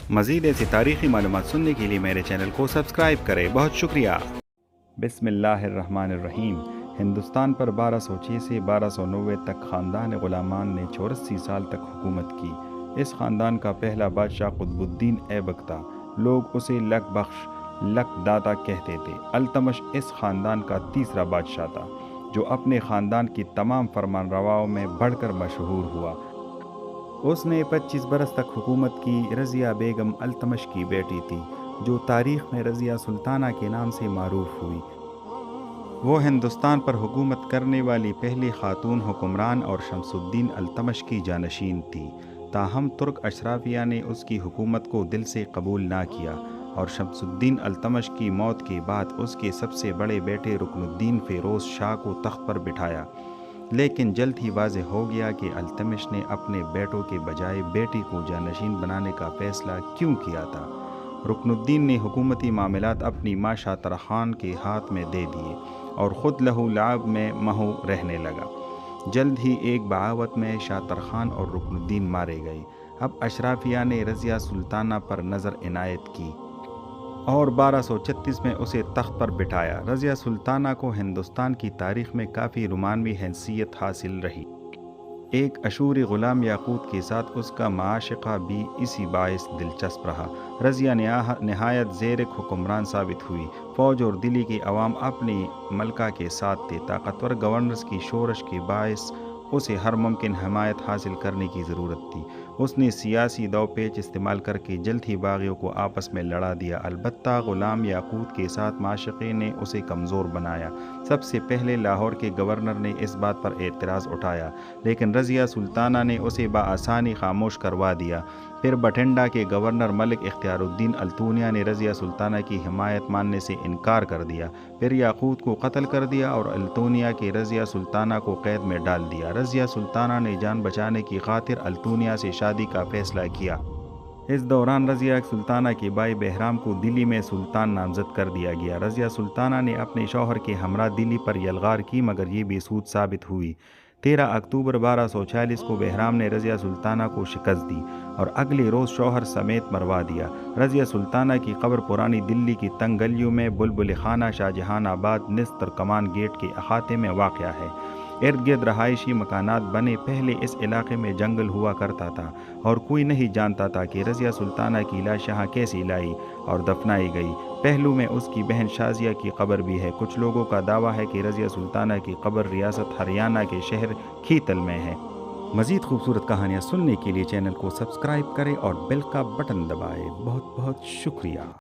مزید ایسی تاریخی معلومات سننے کے لیے میرے چینل کو سبسکرائب کریں۔ بہت شکریہ۔ بسم اللہ الرحمن الرحیم۔ ہندوستان پر 1206 سے 1290 تک خاندان غلامان نے 84 سال تک حکومت کی۔ اس خاندان کا پہلا بادشاہ قطب الدین ایبک تھا۔ لوگ اسے لک بخش، لک داتا کہتے تھے۔ التمش اس خاندان کا تیسرا بادشاہ تھا جو اپنے خاندان کی تمام فرمانرواؤں میں بڑھ کر مشہور ہوا۔ اس نے 25 برس تک حکومت کی۔ رضیہ بیگم التمش کی بیٹی تھی جو تاریخ میں رضیہ سلطانہ کے نام سے معروف ہوئی۔ وہ ہندوستان پر حکومت کرنے والی پہلی خاتون حکمران اور شمس الدین التمش کی جانشین تھی۔ تاہم ترک اشرافیہ نے اس کی حکومت کو دل سے قبول نہ کیا اور شمس الدین التمش کی موت کے بعد اس کے سب سے بڑے بیٹے رکن الدین فیروز شاہ کو تخت پر بٹھایا۔ لیکن جلد ہی واضح ہو گیا کہ التمش نے اپنے بیٹوں کے بجائے بیٹی کو جانشین بنانے کا فیصلہ کیوں کیا تھا۔ رکن الدین نے حکومتی معاملات اپنی ماں شاطر خان کے ہاتھ میں دے دیے اور خود لہو لعب میں مہو رہنے لگا۔ جلد ہی ایک بغاوت میں شاطر خان اور رکن الدین مارے گئے۔ اب اشرافیہ نے رضیہ سلطانہ پر نظر عنایت کی اور 1236 میں اسے تخت پر بٹھایا۔ رضیہ سلطانہ کو ہندوستان کی تاریخ میں کافی رومانوی حیثیت حاصل رہی۔ ایک اشوری غلام یاقوت کے ساتھ اس کا معاشقہ بھی اسی باعث دلچسپ رہا۔ رضیہ نہایت زیرک حکمران ثابت ہوئی۔ فوج اور دلی کے عوام اپنی ملکہ کے ساتھ تھے۔ طاقتور گورنرز کی شورش کے باعث اسے ہر ممکن حمایت حاصل کرنے کی ضرورت تھی۔ اس نے سیاسی دو پیچ استعمال کر کے جلد ہی باغیوں کو آپس میں لڑا دیا۔ البتہ غلام یاقوت کے ساتھ معاشقے نے اسے کمزور بنایا۔ سب سے پہلے لاہور کے گورنر نے اس بات پر اعتراض اٹھایا، لیکن رضیہ سلطانہ نے اسے بآسانی خاموش کروا دیا۔ پھر بٹھنڈا کے گورنر ملک اختیار الدین التونیا نے رضیہ سلطانہ کی حمایت ماننے سے انکار کر دیا۔ پھر یاقوت کو قتل کر دیا اور التونیا کے رضیہ سلطانہ کو قید میں ڈال دیا۔ رضیہ سلطانہ نے جان بچانے کی خاطر التونیا سے شادی کا فیصلہ کیا۔ اس دوران رضیہ سلطانہ کے بھائی بہرام کو دلی میں سلطان نامزد کر دیا گیا۔ رضیہ سلطانہ نے اپنے شوہر کے ہمراہ دلی پر یلغار کی مگر یہ بے سود ثابت ہوئی۔ 13 اکتوبر 1240 کو بہرام نے رضیہ سلطانہ کو شکست دی اور اگلے روز شوہر سمیت مروا دیا۔ رضیہ سلطانہ کی قبر پرانی دلی کی تنگ گلیوں میں بلبل خانہ شاہجہان آباد نصف ترکمان گیٹ کے احاطے میں واقع ہے۔ ارد گرد رہائشی مکانات بنے۔ پہلے اس علاقے میں جنگل ہوا کرتا تھا اور کوئی نہیں جانتا تھا کہ رضیہ سلطانہ کی لاش یہاں کیسی لائی اور دفنائی گئی۔ پہلو میں اس کی بہن شازیہ کی قبر بھی ہے۔ کچھ لوگوں کا دعویٰ ہے کہ رضیہ سلطانہ کی قبر ریاست ہریانہ کے شہر کھیتل میں ہے۔ مزید خوبصورت کہانیاں سننے کے لیے چینل کو سبسکرائب کریں اور بیل کا بٹن دبائیں۔ بہت بہت شکریہ۔